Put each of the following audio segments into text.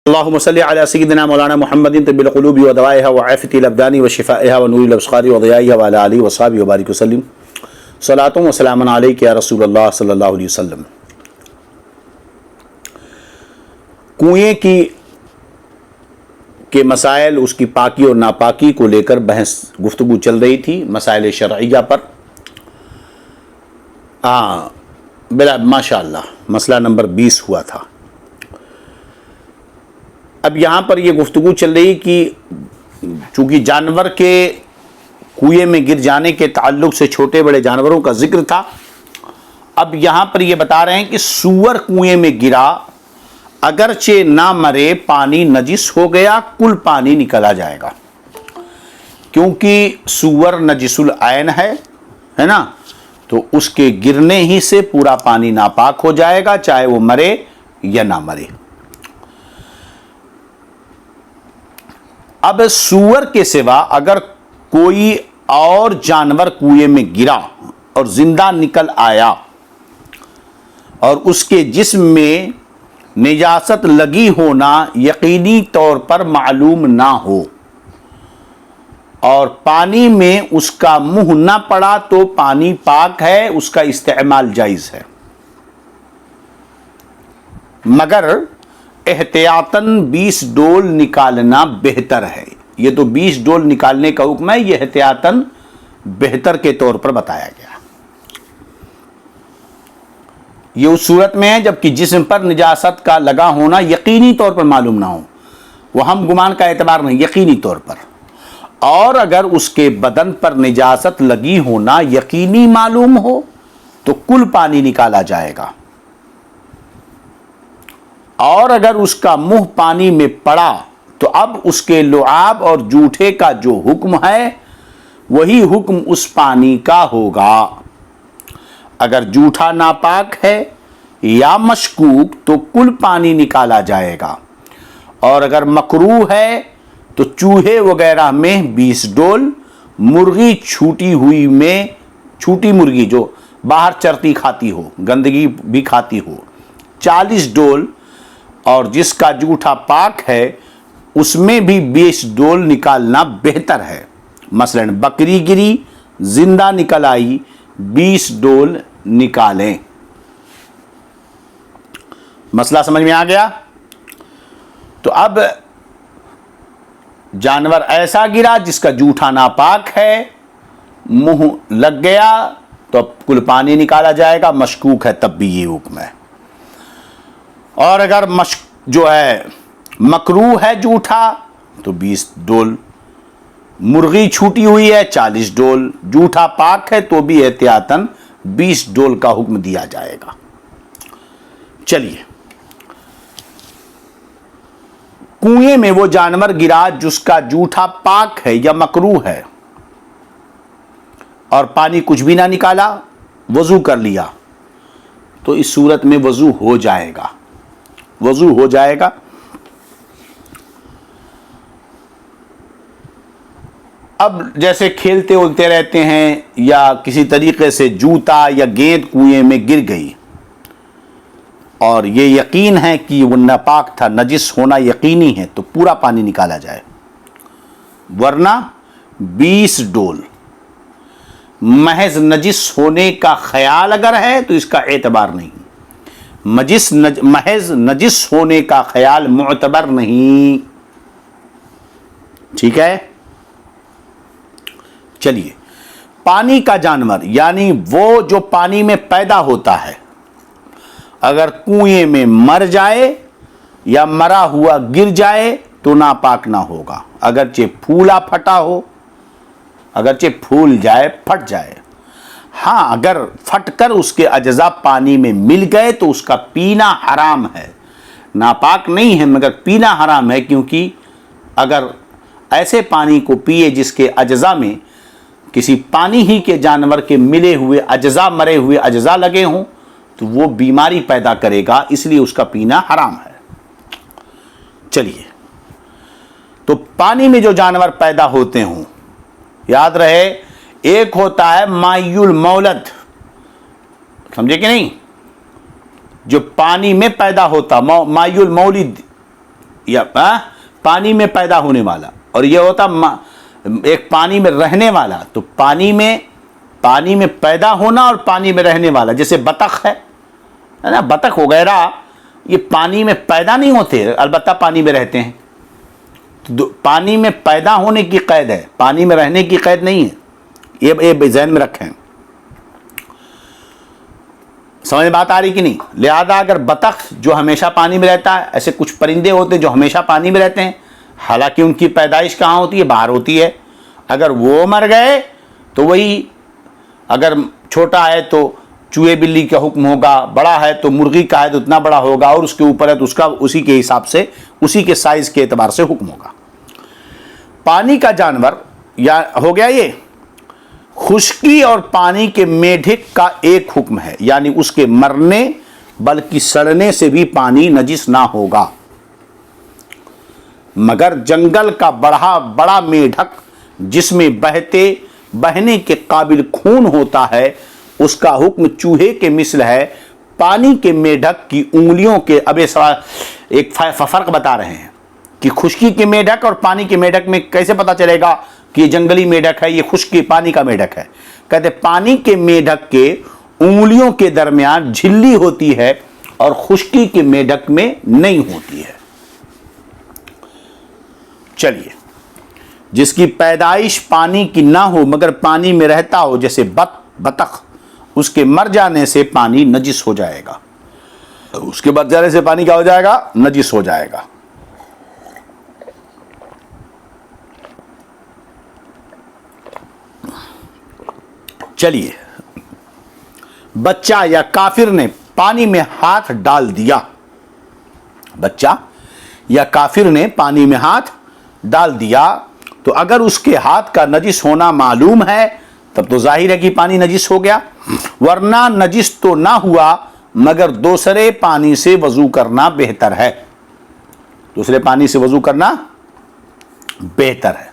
اللهم صل على سيدنا مولانا محمد طب القلوب ودوائها وعافية الأبدان وشفائها ونور الأبصار وضيائها وعلى آله وصحبه وبارك وسلم صلاة وسلام عليك يا رسول اللہ صلی اللہ علیہ وسلم۔ کنویں کے مسائل، اس کی پاکی اور ناپاکی کو لے کر بحث گفتگو چل رہی تھی، مسائل شرعیہ پر۔ ماشاءاللہ مسئلہ نمبر 20 ہوا تھا۔ اب یہاں پر یہ گفتگو چل رہی کہ چونکہ جانور کے کنویں میں گر جانے کے تعلق سے چھوٹے بڑے جانوروں کا ذکر تھا، اب یہاں پر یہ بتا رہے ہیں کہ سور کنویں میں گرا، اگرچہ نہ مرے، پانی نجس ہو گیا، کل پانی نکلا جائے گا، کیونکہ سور نجس العین ہے نا، تو اس کے گرنے ہی سے پورا پانی ناپاک ہو جائے گا، چاہے وہ مرے یا نہ مرے۔ اب سور کے سوا اگر کوئی اور جانور کنویں میں گرا اور زندہ نکل آیا اور اس کے جسم میں نجاست لگی ہونا یقینی طور پر معلوم نہ ہو اور پانی میں اس کا منہ نہ پڑا تو پانی پاک ہے، اس کا استعمال جائز ہے، مگر احتیاطاً 20 ڈول نکالنا بہتر ہے۔ یہ تو 20 ڈول نکالنے کا حکم ہے، یہ احتیاطاً بہتر کے طور پر بتایا گیا۔ یہ اس صورت میں ہے جبکہ جسم پر نجاست کا لگا ہونا یقینی طور پر معلوم نہ ہو، وہ ہم گمان کا اعتبار نہیں، یقینی طور پر۔ اور اگر اس کے بدن پر نجاست لگی ہونا یقینی معلوم ہو تو کل پانی نکالا جائے گا، اور اگر اس کا منہ پانی میں پڑا تو اب اس کے لعاب اور جوٹھے کا جو حکم ہے وہی حکم اس پانی کا ہوگا۔ اگر جوٹھا ناپاک ہے یا مشکوک تو کل پانی نکالا جائے گا، اور اگر مکروہ ہے تو چوہے وغیرہ میں 20 ڈول، مرغی چھوٹی مرغی جو باہر چرتی کھاتی ہو، گندگی بھی کھاتی ہو، 40 ڈول، اور جس کا جوٹھا پاک ہے اس میں بھی 20 ڈول نکالنا بہتر ہے۔ مثلا بکری گری، زندہ نکل آئی، 20 ڈول نکالیں۔ مسئلہ سمجھ میں آ گیا؟ تو اب جانور ایسا گرا جس کا جوٹھا ناپاک ہے، منہ لگ گیا تو اب کل پانی نکالا جائے گا، مشکوک ہے تب بھی یہ حکم ہے۔ اور اگر جو ہے مکروہ ہے جوٹھا تو 20 ڈول، مرغی چھوٹی ہوئی ہے 40 ڈول، جوٹھا پاک ہے تو بھی احتیاطاً 20 ڈول کا حکم دیا جائے گا۔ چلیے، کنویں میں وہ جانور گرا جس کا جوٹھا پاک ہے یا مکروہ ہے اور پانی کچھ بھی نہ نکالا، وضو کر لیا، تو اس صورت میں وضو ہو جائے گا، وضو ہو جائے گا۔ اب جیسے کھیلتے اولتے رہتے ہیں یا کسی طریقے سے جوتا یا گیند کنویں میں گر گئی اور یہ یقین ہے کہ وہ ناپاک تھا، نجس ہونا یقینی ہے، تو پورا پانی نکالا جائے، ورنہ 20 ڈول۔ محض نجس ہونے کا خیال اگر ہے تو اس کا اعتبار نہیں، محض نجس ہونے کا خیال معتبر نہیں، ٹھیک ہے؟ چلیے، پانی کا جانور یعنی وہ جو پانی میں پیدا ہوتا ہے، اگر کنویں میں مر جائے یا مرا ہوا گر جائے تو ناپاک نہ ہوگا، اگرچہ پھولا پھٹا ہو، اگرچہ پھول جائے، پھٹ جائے۔ ہاں، اگر پھٹ کر اس کے اجزاء پانی میں مل گئے تو اس کا پینا حرام ہے، ناپاک نہیں ہے مگر پینا حرام ہے، کیونکہ اگر ایسے پانی کو پیے جس کے اجزاء میں کسی پانی ہی کے جانور کے ملے ہوئے اجزاء، مرے ہوئے اجزاء لگے ہوں تو وہ بیماری پیدا کرے گا، اس لیے اس کا پینا حرام ہے۔ چلیے، تو پانی میں جو جانور پیدا ہوتے ہوں، یاد رہے ایک ہوتا ہے مائی المولد، سمجھے کہ نہیں، جو پانی میں پیدا ہوتا، مائی المولد یا پانی میں پیدا ہونے والا، اور یہ ہوتا ایک پانی میں رہنے والا. تو پانی میں پیدا ہونا اور پانی میں رہنے والا، جیسے بطخ ہے نا، بطخ وغیرہ یہ پانی میں پیدا نہیں ہوتے، البتہ پانی میں رہتے ہیں. پانی میں پیدا ہونے کی قید ہے، پانی میں رہنے کی قید نہیں ہے. یہ ذہن میں رکھیں. سمجھ بات آ رہی کہ نہیں؟ لہذا اگر بطخ جو ہمیشہ پانی میں رہتا ہے، ایسے کچھ پرندے ہوتے ہیں جو ہمیشہ پانی میں رہتے ہیں، حالانکہ ان کی پیدائش کہاں ہوتی ہے؟ باہر ہوتی ہے. اگر وہ مر گئے تو وہی، اگر چھوٹا ہے تو چوہے بلی کا حکم ہوگا، بڑا ہے تو مرغی کا ہے تو اتنا بڑا ہوگا، اور اس کے اوپر ہے تو اس کا اسی کے حساب سے، اسی کے سائز کے اعتبار سے حکم ہوگا. پانی کا جانور یا ہو گیا یہ. خشکی اور پانی کے میڈک کا ایک حکم ہے، یعنی اس کے مرنے بلکہ سڑنے سے بھی پانی نجس نہ ہوگا. مگر جنگل کا بڑا میڈک جس میں بہنے کے قابل خون ہوتا ہے، اس کا حکم چوہے کے مثل ہے. پانی کے میڈک کی انگلیوں کے، اب ایک فرق بتا رہے ہیں کہ خشکی کے میڈک اور پانی کے میڈک میں کیسے پتا چلے گا کہ یہ جنگلی میڈک ہے، یہ خشکی پانی کا میڈک ہے. کہتے پانی کے میڈک کے انگلیوں کے درمیان جھلی ہوتی ہے اور خشکی کے میڈک میں نہیں ہوتی ہے. چلیے، جس کی پیدائش پانی کی نہ ہو مگر پانی میں رہتا ہو، جیسے بطخ، اس کے مر جانے سے پانی نجس ہو جائے گا. اس کے مر جانے سے پانی کیا ہو جائے گا؟ نجس ہو جائے گا. چلیے، بچہ یا کافر نے پانی میں ہاتھ ڈال دیا، بچہ یا کافر نے پانی میں ہاتھ ڈال دیا، تو اگر اس کے ہاتھ کا نجس ہونا معلوم ہے تب تو ظاہر ہے کہ پانی نجس ہو گیا، ورنہ نجس تو نہ ہوا، مگر دوسرے پانی سے وضو کرنا بہتر ہے. دوسرے پانی سے وضو کرنا بہتر ہے.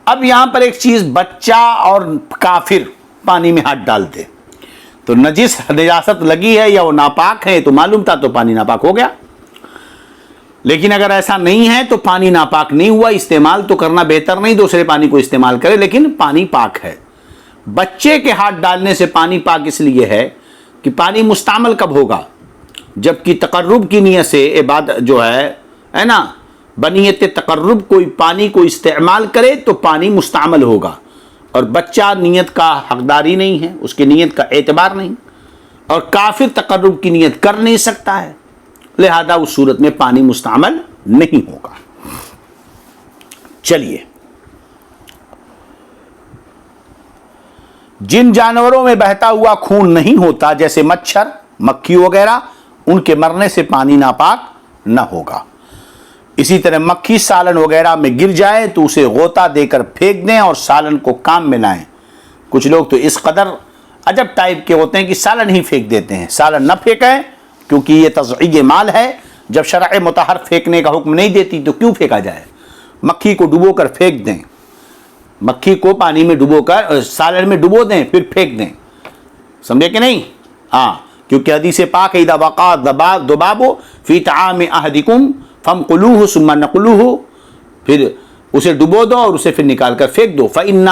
اب یہاں پر ایک چیز، بچہ اور کافر پانی میں ہاتھ ڈالتے تو نجاست لگی ہے یا وہ ناپاک ہے تو معلوم تھا، تو پانی ناپاک ہو گیا. لیکن اگر ایسا نہیں ہے تو پانی ناپاک نہیں ہوا، استعمال تو کرنا بہتر نہیں، دوسرے پانی کو استعمال کرے، لیکن پانی پاک ہے. بچے کے ہاتھ ڈالنے سے پانی پاک اس لیے ہے کہ پانی مستعمل کب ہوگا؟ جبکہ تقرب کی نیت سے عبادت جو ہے نا، بنیت تقرب کوئی پانی کو استعمال کرے تو پانی مستعمل ہوگا، اور بچہ نیت کا حقداری نہیں ہے، اس کی نیت کا اعتبار نہیں، اور کافر تقرب کی نیت کر نہیں سکتا ہے، لہذا اس صورت میں پانی مستعمل نہیں ہوگا. چلیے، جن جانوروں میں بہتا ہوا خون نہیں ہوتا، جیسے مچھر، مکھی وغیرہ، ان کے مرنے سے پانی ناپاک نہ ہوگا. اسی طرح مکھی سالن وغیرہ میں گر جائے تو اسے غوطہ دے کر پھینک دیں اور سالن کو کام میں لائیں. کچھ لوگ تو اس قدر عجب ٹائپ کے ہوتے ہیں کہ سالن ہی پھینک دیتے ہیں. سالن نہ پھینکیں کیونکہ یہ تضعیع مال ہے. جب شرع مطہر پھینکنے کا حکم نہیں دیتی تو کیوں پھینکا جائے؟ مکھی کو ڈبو کر پھینک دیں، مکھی کو پانی میں ڈبو کر سالن میں ڈبو دیں پھر پھینک دیں. سمجھے کہ نہیں؟ ہاں، کیونکہ حدیث پاک ہے اذا وقع الذباب فی طعام احدکم فانقلوہ ثم نقلوہ، پھر اسے ڈبو دو اور اسے پھر نکال کر پھینک دو. فإن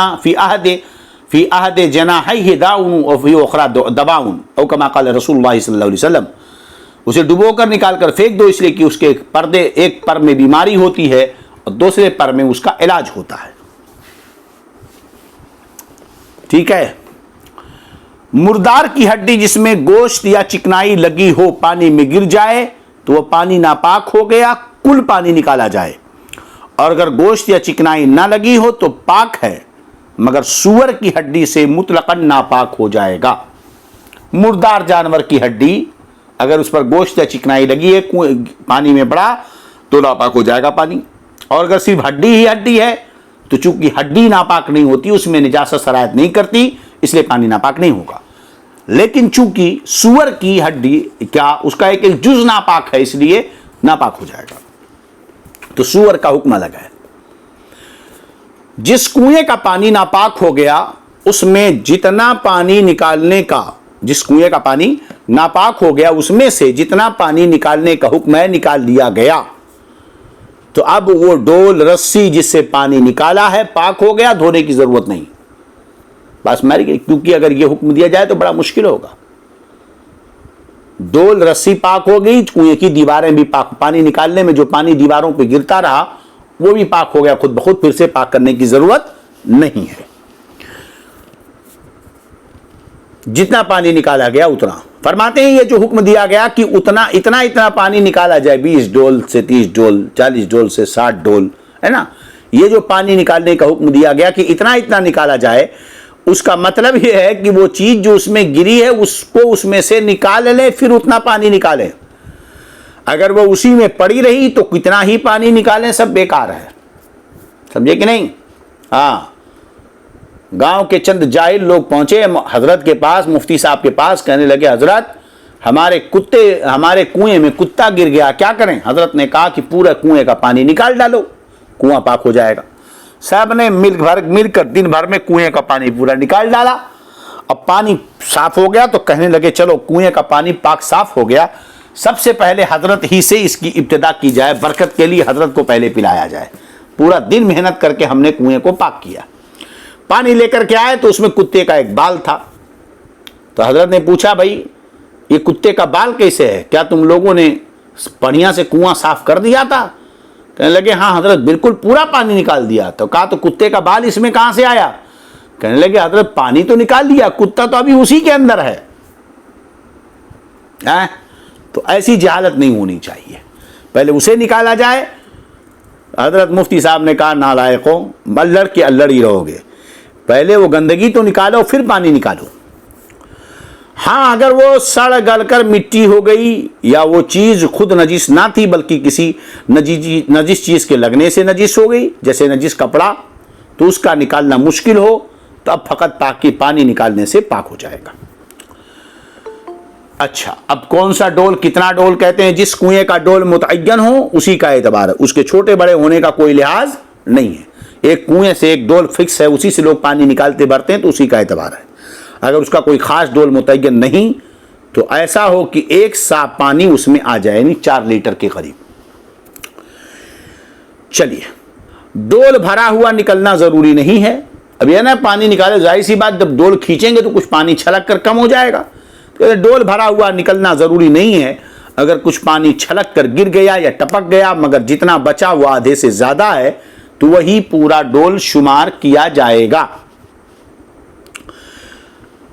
فی احد جناحیہ داء وفی اخرى دواء او کما قال رسول اللہ صلی اللہ علیہ وسلم. اسے ڈبو کر نکال کر پھینک دو، اس لیے کہ اس کے ایک پر میں بیماری ہوتی ہے اور دوسرے پر میں اس کا علاج ہوتا ہے. ٹھیک ہے. مردار کی ہڈی جس میں گوشت یا چکنائی لگی ہو پانی میں گر جائے تو وہ پانی ناپاک ہو گیا، کل پانی نکالا جائے. اور اگر گوشت یا چکنائی نہ لگی ہو تو پاک ہے، مگر سور کی ہڈی سے مطلقاً ناپاک ہو جائے گا. مردار جانور کی ہڈی اگر اس پر گوشت یا چکنائی لگی ہے، پانی میں پڑا تو ناپاک ہو جائے گا پانی. اور اگر صرف ہڈی ہی ہڈی ہے تو چونکہ ہڈی ناپاک نہیں ہوتی، اس میں نجاست سرایت نہیں کرتی، اس لیے پانی ناپاک نہیں ہوگا. لیکن چونکہ سور کی ہڈی کیا اس کا ایک جز ناپاک ہے، اس لیے ناپاک ہو جائے گا. تو سور کا حکم الگ ہے. جس کنویں کا پانی ناپاک ہو گیا اس میں جتنا پانی نکالنے کا، جس کنویں کا پانی ناپاک ہو گیا، اس میں سے جتنا پانی نکالنے کا حکم ہے نکال لیا گیا، تو اب وہ ڈول رسی جس سے پانی نکالا ہے پاک ہو گیا، دھونے کی ضرورت نہیں. بس مر گئی، کیونکہ اگر یہ حکم دیا جائے تو بڑا مشکل ہوگا. ڈول رسی پاک ہو گئی، کنویں کی دیواریں بھی پاک، پانی نکالنے میں جو پانی دیواروں پہ گرتا رہا وہ بھی پاک ہو گیا خود بخود، پھر سے پاک کرنے کی ضرورت نہیں ہے. جتنا پانی نکالا گیا اتنا. فرماتے ہیں یہ جو حکم دیا گیا کہ اتنا پانی نکالا جائے، 20 ڈول سے 30 ڈول، 40 ڈول سے 60 ڈول، ہے نا، یہ جو پانی نکالنے کا حکم دیا گیا کہ اتنا نکالا جائے، اس کا مطلب یہ ہے کہ وہ چیز جو اس میں گری ہے اس کو اس میں سے نکال لے، پھر اتنا پانی نکالیں. اگر وہ اسی میں پڑی رہی تو کتنا ہی پانی نکالیں سب بیکار ہے. سمجھے کہ نہیں؟ ہاں، گاؤں کے چند جاہل لوگ پہنچے حضرت کے پاس، مفتی صاحب کے پاس، کہنے لگے حضرت ہمارے کنویں میں کتا گر گیا، کیا کریں؟ حضرت نے کہا کہ پورا کنویں کا پانی نکال ڈالو، کنواں پاک ہو جائے گا. صاحب نے مل کر دن بھر میں کنویں کا پانی پورا نکال ڈالا. اب پانی صاف ہو گیا تو کہنے لگے چلو کنویں کا پانی پاک صاف ہو گیا، سب سے پہلے حضرت ہی سے اس کی ابتدا کی جائے، برکت کے لیے حضرت کو پہلے پلایا جائے. پورا دن محنت کر کے ہم نے کنویں کو پاک کیا. پانی لے کر کے آئے تو اس میں کتے کا ایک بال تھا. تو حضرت نے پوچھا بھائی یہ کتے کا بال کیسے ہے؟ کیا تم لوگوں نے بڑھیا سے کنواں صاف کر دیا تھا؟ کہنے لگے ہاں حضرت بالکل پورا پانی نکال دیا. تو کہا تو کتے کا بال اس میں کہاں سے آیا؟ کہنے لگے حضرت پانی تو نکال دیا، کتا تو ابھی اسی کے اندر ہے. تو ایسی جہالت نہیں ہونی چاہیے، پہلے اسے نکالا جائے. حضرت مفتی صاحب نے کہا نالائقوں، الڑ کے الڑ ہی رہو گے، پہلے وہ گندگی تو نکالو پھر پانی نکالو. ہاں اگر وہ سڑ گل کر مٹی ہو گئی یا وہ چیز خود نجس نہ تھی بلکہ کسی نجس چیز کے لگنے سے نجس ہو گئی، جیسے نجس کپڑا، تو اس کا نکالنا مشکل ہو تو اب فقط پانی نکالنے سے پاک ہو جائے گا. اچھا، اب کون سا ڈول، کتنا ڈول کہتے ہیں؟ جس کنویں کا ڈول متعین ہو اسی کا اعتبار ہے، اس کے چھوٹے بڑے ہونے کا کوئی لحاظ نہیں ہے. ایک کنویں سے ایک ڈول فکس ہے، اسی سے لوگ پانی نکالتے بھرتے ہیں تو اسی کا اعتبار ہے. اگر اس کا کوئی خاص ڈول متعین نہیں تو ایسا ہو کہ ایک سا پانی اس میں آ جائے، یعنی 4 لیٹر کے قریب. چلیے، ڈول بھرا ہوا نکلنا ضروری نہیں ہے. اب یہ نا پانی نکالے، ظاہر سی بات جب ڈول کھینچیں گے تو کچھ پانی چھلک کر کم ہو جائے گا. تو ڈول بھرا ہوا نکلنا ضروری نہیں ہے. اگر کچھ پانی چھلک کر گر گیا یا ٹپک گیا مگر جتنا بچا وہ آدھے سے زیادہ ہے تو وہی پورا ڈول شمار کیا جائے گا.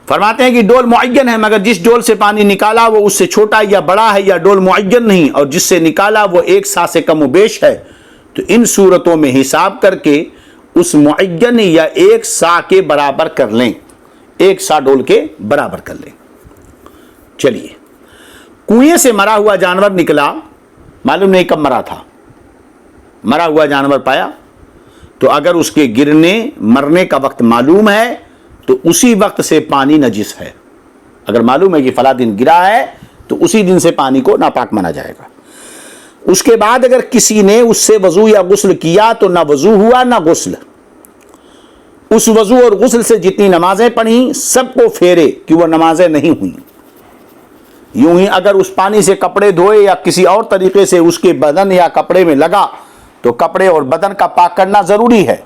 فرماتے ہیں کہ ڈول معین ہے مگر جس ڈول سے پانی نکالا وہ اس سے چھوٹا یا بڑا ہے، یا ڈول معین نہیں اور جس سے نکالا وہ 1 سا سے کم و بیش ہے، تو ان صورتوں میں حساب کر کے اس معین یا 1 سا کے برابر کر لیں، 1 سا ڈول کے برابر کر لیں. چلیے، کنویں سے مرا ہوا جانور نکلا، معلوم نہیں کب مرا تھا، مرا ہوا جانور پایا تو اگر اس کے مرنے کا وقت معلوم ہے تو اسی وقت سے پانی نجس ہے. اگر معلوم ہے کہ فلاں دن گرا ہے تو اسی دن سے پانی کو ناپاک مانا جائے گا. اس کے بعد اگر کسی نے اس سے وضو یا غسل کیا تو نہ وضو ہوا نہ غسل. اس وضو اور غسل سے جتنی نمازیں پڑھیں سب کو پھیرے کہ وہ نمازیں نہیں ہوئیں. یوں ہی اگر اس پانی سے کپڑے دھوئے یا کسی اور طریقے سے اس کے بدن یا کپڑے میں لگا تو کپڑے اور بدن کا پاک کرنا ضروری ہے،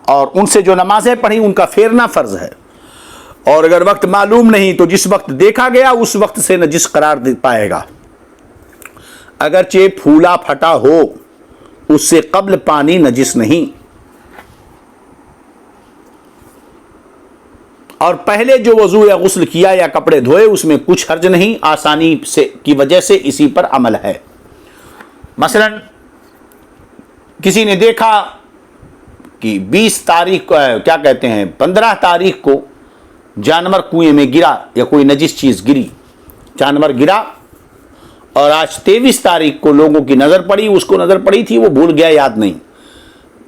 اور ان سے جو نمازیں پڑھیں ان کا پھیرنا فرض ہے. اور اگر وقت معلوم نہیں تو جس وقت دیکھا گیا اس وقت سے نجس قرار پائے گا، اگرچہ پھولا پھٹا ہو، اس سے قبل پانی نجس نہیں. اور پہلے جو وضو یا غسل کیا یا کپڑے دھوئے اس میں کچھ حرج نہیں، آسانی سے کی وجہ سے اسی پر عمل ہے. مثلا کسی نے دیکھا کہ 20 تاریخ کو 15 تاریخ کو جانور کنویں میں گرا یا کوئی نجس چیز گری، جانور گرا، اور آج 23 تاریخ کو لوگوں کی نظر پڑی، اس کو نظر پڑی تھی وہ بھول گیا، یاد نہیں.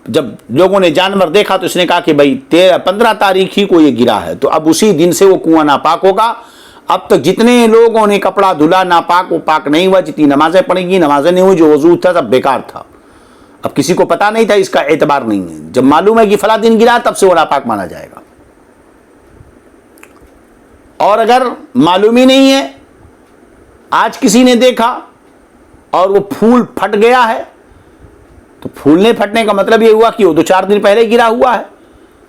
جب لوگوں نے جانور دیکھا تو اس نے کہا کہ بھائی 15 تاریخ ہی کو یہ گرا ہے، تو اب اسی دن سے وہ کنواں ناپاک ہوگا. اب تک جتنے لوگوں نے کپڑا دھلا ناپاک، وہ پاک نہیں ہوا. جتنی نمازیں پڑھیں گی نمازیں نہیں ہوئی، جو وضو تھا سب بیکار تھا. اب کسی کو پتا نہیں تھا، اس کا اعتبار نہیں ہے. جب معلوم ہے کہ فلاں دن گرا تب سے وہ ناپاک مانا جائے گا. اور اگر معلوم ہی نہیں ہے آج کسی نے دیکھا اور وہ پھول پھٹ گیا ہے تو پھولنے پھٹنے کا مطلب یہ ہوا کہ وہ 2-4 دن پہلے گرا ہوا ہے.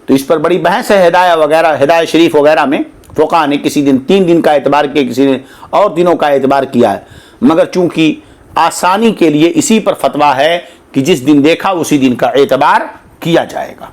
تو اس پر بڑی بحث ہے ہدایہ شریف وغیرہ میں. فقہا نے کسی دن 3 دن کا اعتبار کیا, کسی نے اور دنوں کا اعتبار کیا ہے, مگر چونکہ آسانی کے لیے اسی پر فتویٰ ہے کہ جس دن دیکھا اسی دن کا اعتبار کیا جائے گا.